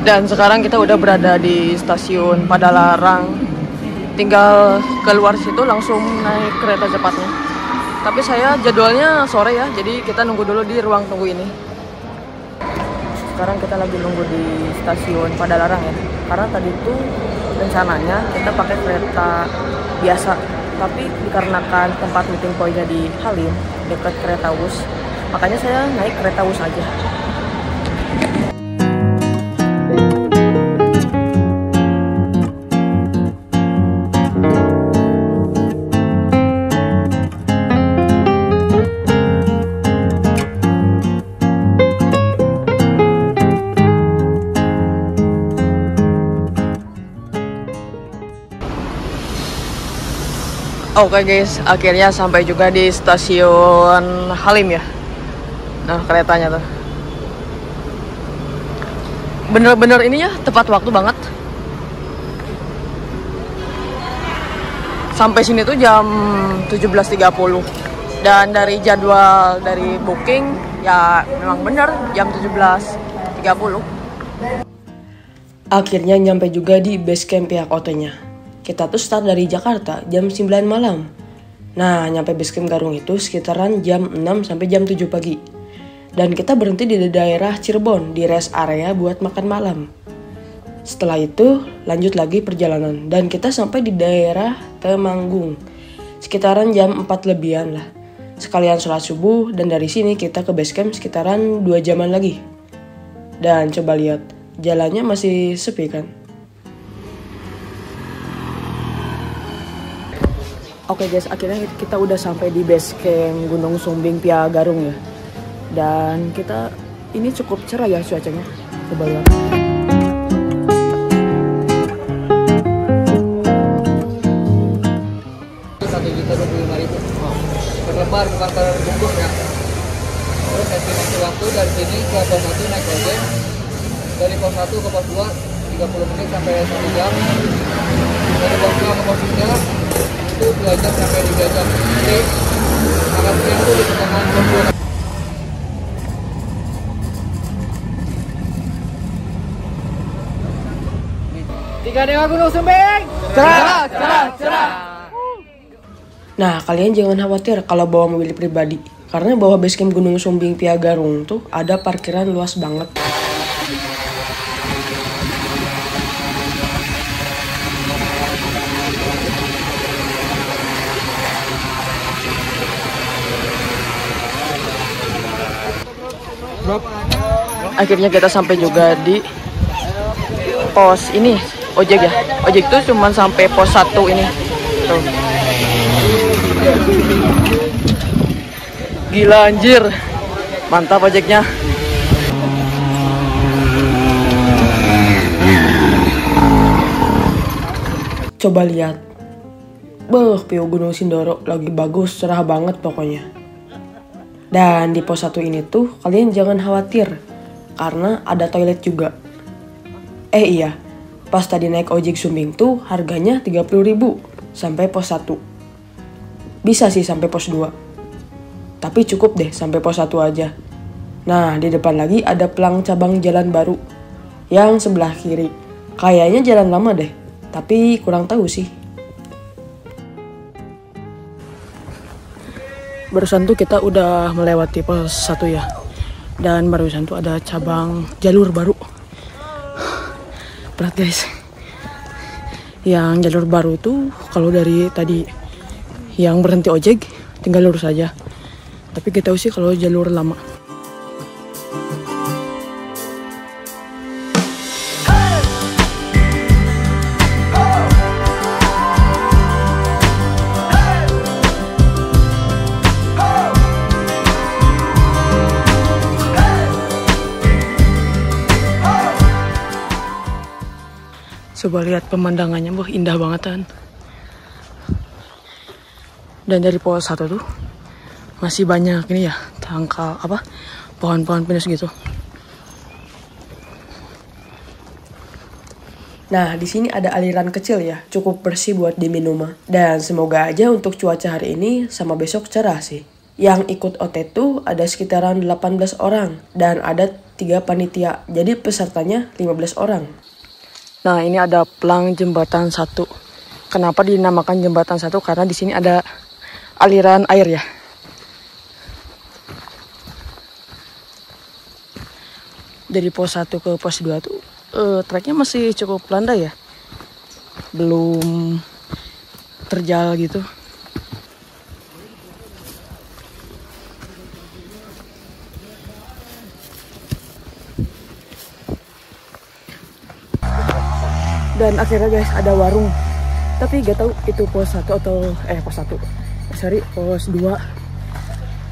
Dan sekarang kita udah berada di stasiun Padalarang. Tinggal keluar situ langsung naik kereta cepatnya. Tapi saya jadwalnya sore ya, jadi kita nunggu dulu di ruang tunggu ini. Sekarang kita lagi nunggu di stasiun Padalarang ya. Karena tadi tuh rencananya kita pakai kereta biasa. Tapi dikarenakan tempat meeting point-nya di Halim, dekat kereta Wus, makanya saya naik kereta Wus aja. Oke guys, akhirnya sampai juga di stasiun Halim ya. Nah keretanya tuh bener-bener ini ya, tepat waktu banget. Sampai sini tuh jam 17.30. Dan dari jadwal dari booking ya memang bener jam 17.30. Akhirnya nyampe juga di base camp pihak OT-nya. Kita tuh start dari Jakarta jam 9 malam. Nah, nyampe basecamp Garung itu sekitaran jam 6 sampai jam 7 pagi. Dan kita berhenti di daerah Cirebon, di rest area buat makan malam. Setelah itu, lanjut lagi perjalanan. Dan kita sampai di daerah Temanggung. Sekitaran jam 4 lebihan lah. Sekalian sholat subuh, dan dari sini kita ke basecamp sekitaran 2 jaman lagi. Dan coba lihat, jalannya masih sepi kan? Oke guys, akhirnya kita udah sampai di base camp Gunung Sumbing Pia Garung ya. Dan kita ini cukup cerah ya cuacanya. Coba lihat. Rp1.025.000 per lembar, bukan per bungkus ya. Terus estimasi waktu dari sini ke pos 1 naik ojek. Dari pos 1 ke pos 2 30 menit sampai 1 jam. Dari pos 2 ke pos 3 itu 2 jam sampai 3 jam. Jadi makan siang itu di pertengahan pos 2. Tiga Dewa Gunung Sumbing, cerah, cerah, cerah. Nah, kalian jangan khawatir kalau bawa mobil pribadi. Karena bawa basecamp Gunung Sumbing Pia Garung tuh ada parkiran luas banget. Akhirnya kita sampai juga di pos ini, ojek ya. Ojek tuh cuman sampai pos 1 ini. Tuh. Gila anjir. Mantap ojeknya. Coba lihat. View Gunung Sindoro lagi bagus, cerah banget pokoknya. Dan di pos 1 ini tuh kalian jangan khawatir karena ada toilet juga. Iya, pas tadi naik ojek Sumbing tuh harganya 30.000 sampai pos 1. Bisa sih sampai pos 2. Tapi cukup deh sampai pos 1 aja. Nah, di depan lagi ada pelang cabang jalan baru yang sebelah kiri. Kayaknya jalan lama deh, tapi kurang tahu sih. Barusan tuh kita udah melewati pos 1 ya. Dan barusan tuh ada cabang jalur baru. Berat guys. Yang jalur baru tuh kalau dari tadi yang berhenti ojek tinggal lurus aja. Tapi kita tahu sih kalau jalur lama. Coba lihat pemandangannya, indah banget kan. Dan dari pos 1 tuh masih banyak ini ya, tangkal pohon-pohon pinus gitu. Nah, di sini ada aliran kecil ya, cukup bersih buat diminum. Dan semoga aja untuk cuaca hari ini sama besok cerah sih. Yang ikut OT tuh ada sekitaran 18 orang dan ada 3 panitia. Jadi pesertanya 15 orang. Nah, ini ada pelang jembatan 1. Kenapa dinamakan jembatan 1? Karena di sini ada aliran air ya. Dari pos 1 ke pos 2 tuh treknya masih cukup landai ya. Belum terjal gitu. Dan akhirnya guys ada warung. Tapi gak tahu itu pos 1 atau pos 1. Sorry, pos 2.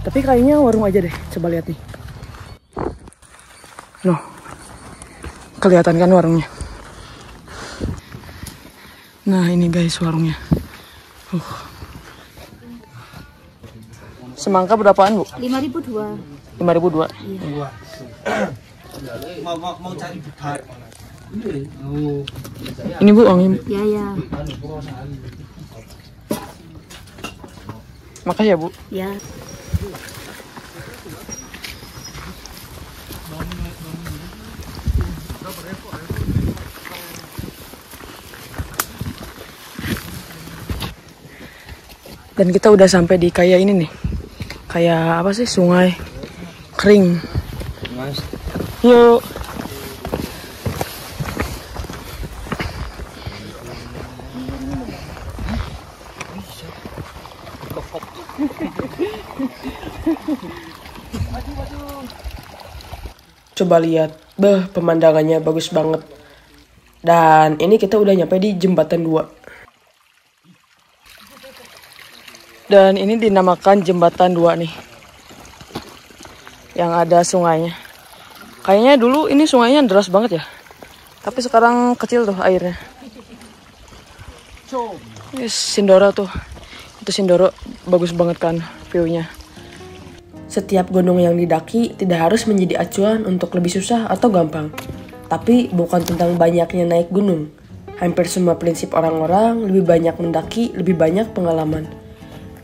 Tapi kayaknya warung aja deh. Coba lihat nih. Noh. Kelihatan kan warungnya. Nah, ini guys warungnya. Semangka berapaan, Bu? 5.002. 5.002. Iya. mau cari butar. Ini Bu, angin. Ya. Makasih ya, Bu. Ya. Dan kita udah sampai di kayak ini nih. Kayak apa sih? Sungai kering. Mas. Yuk. Coba lihat, pemandangannya bagus banget. Dan ini kita udah nyampe di jembatan 2. Dan ini dinamakan jembatan 2 nih. Yang ada sungainya. Kayaknya dulu ini sungainya deras banget ya. Tapi sekarang kecil tuh airnya. Ini Sindoro tuh. Itu Sindoro bagus banget kan view-nya. Setiap gunung yang didaki tidak harus menjadi acuan untuk lebih susah atau gampang. Tapi bukan tentang banyaknya naik gunung. Hampir semua prinsip orang-orang lebih banyak mendaki, lebih banyak pengalaman.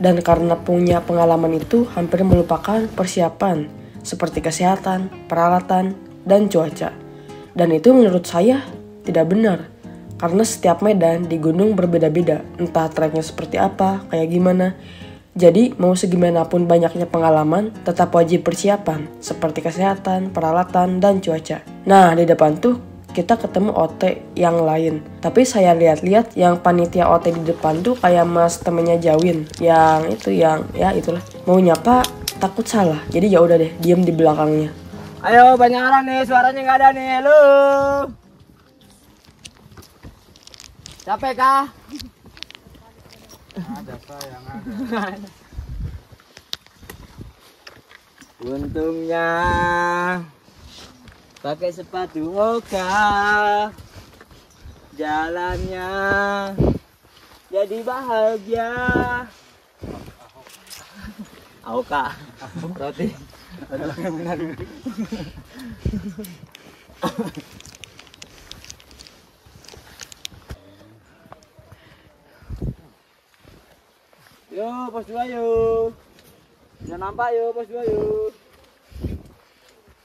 Dan karena punya pengalaman itu hampir melupakan persiapan seperti kesehatan, peralatan, dan cuaca. Dan itu menurut saya tidak benar. Karena setiap medan di gunung berbeda-beda. Entah treknya seperti apa, kayak gimana. Jadi mau segimanapun banyaknya pengalaman, tetap wajib persiapan seperti kesehatan, peralatan, dan cuaca. Nah, di depan tuh kita ketemu OT yang lain. Tapi saya lihat-lihat yang panitia OT di depan tuh kayak mas temennya Jawin. Yang itu yang ya itulah. Mau nyapa takut salah. Jadi ya udah deh, diem di belakangnya. Ayo banyak orang nih, suaranya nggak ada nih, lu. Capek kah? Ada sayang ada. Untungnya pakai sepatu Hoka, jalannya jadi bahagia. Hoka, roti. Benar. Yo, pos 2 yo. Jangan nampak yo, pos 2 yo.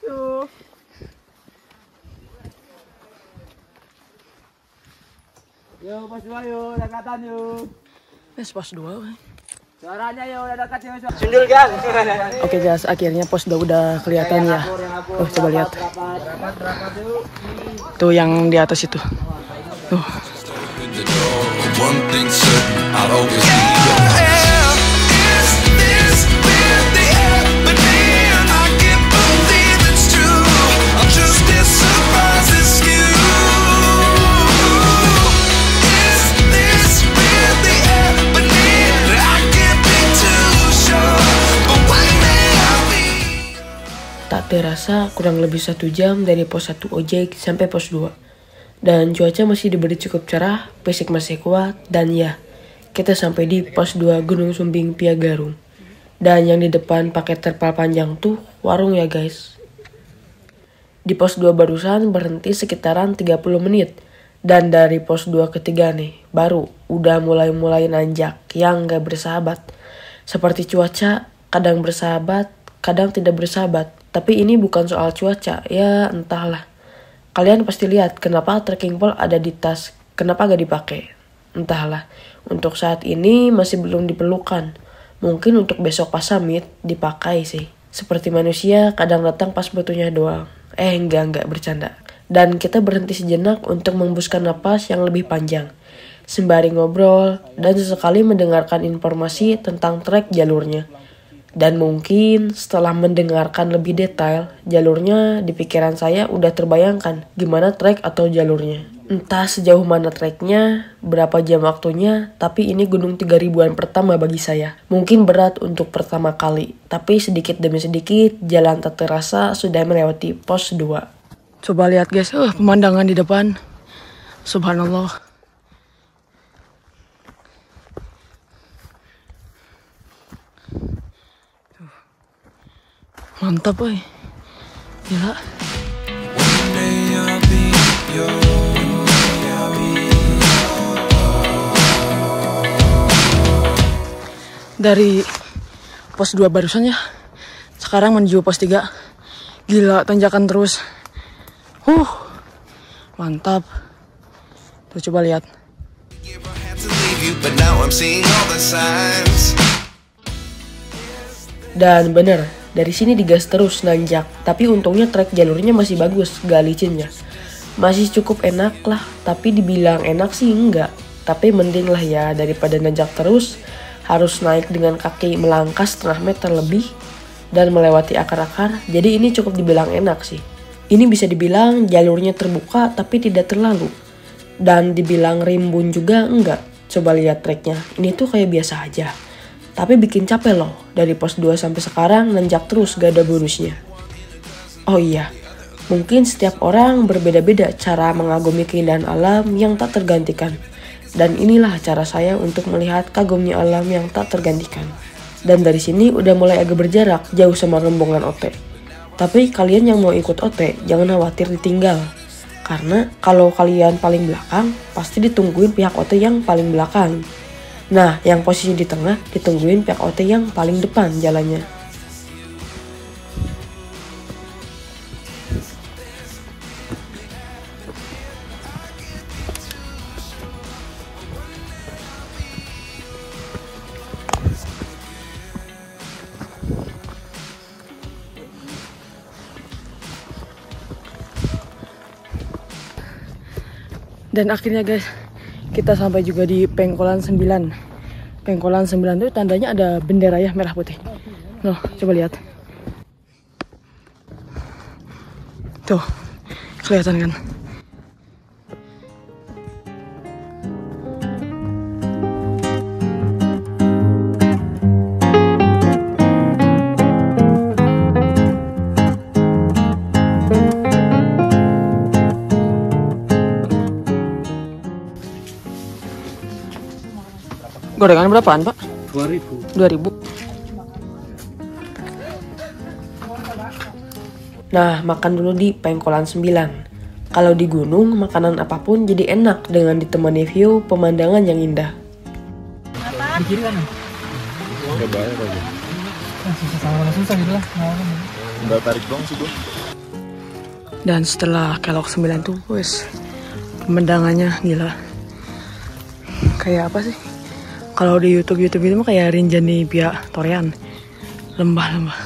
Yo. Yo, pos 2 yo, dekatan yo. Pos 2. Suaranya yo udah dekat yo. Sundul kan? Oke guys, akhirnya pos 2 udah kelihatan ya. Coba lihat. Berapa yuk? Tuh yang di atas itu. Tuh. One thing certain, I'll always be yours. Is this with the happening? I can't believe it's true. I'm just as surprised as you. Is this really happening? I can't be too sure, but one day I'll be. Tak terasa kurang lebih 1 jam dari pos 1 ojek sampai pos 2. Dan cuaca masih diberi cukup cerah, fisik masih kuat, dan ya, kita sampai di pos 2 Gunung Sumbing Piagarung. Dan yang di depan pakai terpal panjang tuh warung ya guys. Di pos 2 barusan berhenti sekitaran 30 menit. Dan dari pos 2 ketiga nih, baru udah mulai nanjak yang gak bersahabat. Seperti cuaca kadang bersahabat, kadang tidak bersahabat. Tapi ini bukan soal cuaca, ya entahlah. Kalian pasti lihat kenapa trekking pole ada di tas, kenapa gak dipakai. Entahlah, untuk saat ini masih belum diperlukan. Mungkin untuk besok pas summit dipakai sih. Seperti manusia kadang datang pas butuhnya doang. Enggak bercanda. Dan kita berhenti sejenak untuk menghembuskan napas yang lebih panjang. Sembari ngobrol dan sesekali mendengarkan informasi tentang trek jalurnya. Dan mungkin setelah mendengarkan lebih detail, jalurnya di pikiran saya udah terbayangkan gimana trek atau jalurnya. Entah sejauh mana treknya, berapa jam waktunya, tapi ini gunung 3000-an pertama bagi saya. Mungkin berat untuk pertama kali, tapi sedikit demi sedikit jalan tak terasa sudah melewati pos 2. Coba lihat guys, pemandangan di depan. Subhanallah. Mantap woy. Gila. Dari pos 2 barusan ya, sekarang menuju pos 3. Gila, tanjakan terus. Mantap. Tuh coba lihat. Dan bener, dari sini digas terus nanjak. Tapi untungnya trek jalurnya masih bagus, gak licin ya. Masih cukup enak lah, tapi dibilang enak sih enggak. Tapi mending lah ya daripada nanjak terus, harus naik dengan kaki melangkah setengah meter lebih dan melewati akar-akar. Jadi ini cukup dibilang enak sih. Ini bisa dibilang jalurnya terbuka tapi tidak terlalu. Dan dibilang rimbun juga enggak. Coba lihat treknya, ini tuh kayak biasa aja. Tapi bikin capek loh, dari pos 2 sampai sekarang nanjak terus gak ada bonusnya. Oh iya, mungkin setiap orang berbeda-beda cara mengagumi keindahan alam yang tak tergantikan. Dan inilah cara saya untuk melihat kagumnya alam yang tak tergantikan. Dan dari sini udah mulai agak berjarak jauh sama rombongan OT. Tapi kalian yang mau ikut OT, jangan khawatir ditinggal. Karena kalau kalian paling belakang, pasti ditungguin pihak OT yang paling belakang. Nah, yang posisi di tengah, ditungguin pihak OT yang paling depan jalannya. Dan akhirnya guys, kita sampai juga di Pengkolan 9. Pengkolan 9 itu tandanya ada bendera ya, merah putih. Noh, coba lihat. Tuh, kelihatan kan? Gorengan berapaan, Pak? 2.000. Nah, makan dulu di Pengkolan 9. Kalau di gunung, makanan apapun jadi enak dengan ditemani view pemandangan yang indah. Di kiri kan? Gak bayar aja. Susah gitu lah. Udah tarik dong sih gua. Dan setelah kelok 9 tuh, wes pemandangannya gila. Kayak apa sih? Kalau di YouTube itu mah kayak Rinjani Pia Torean. Lembah-lembah.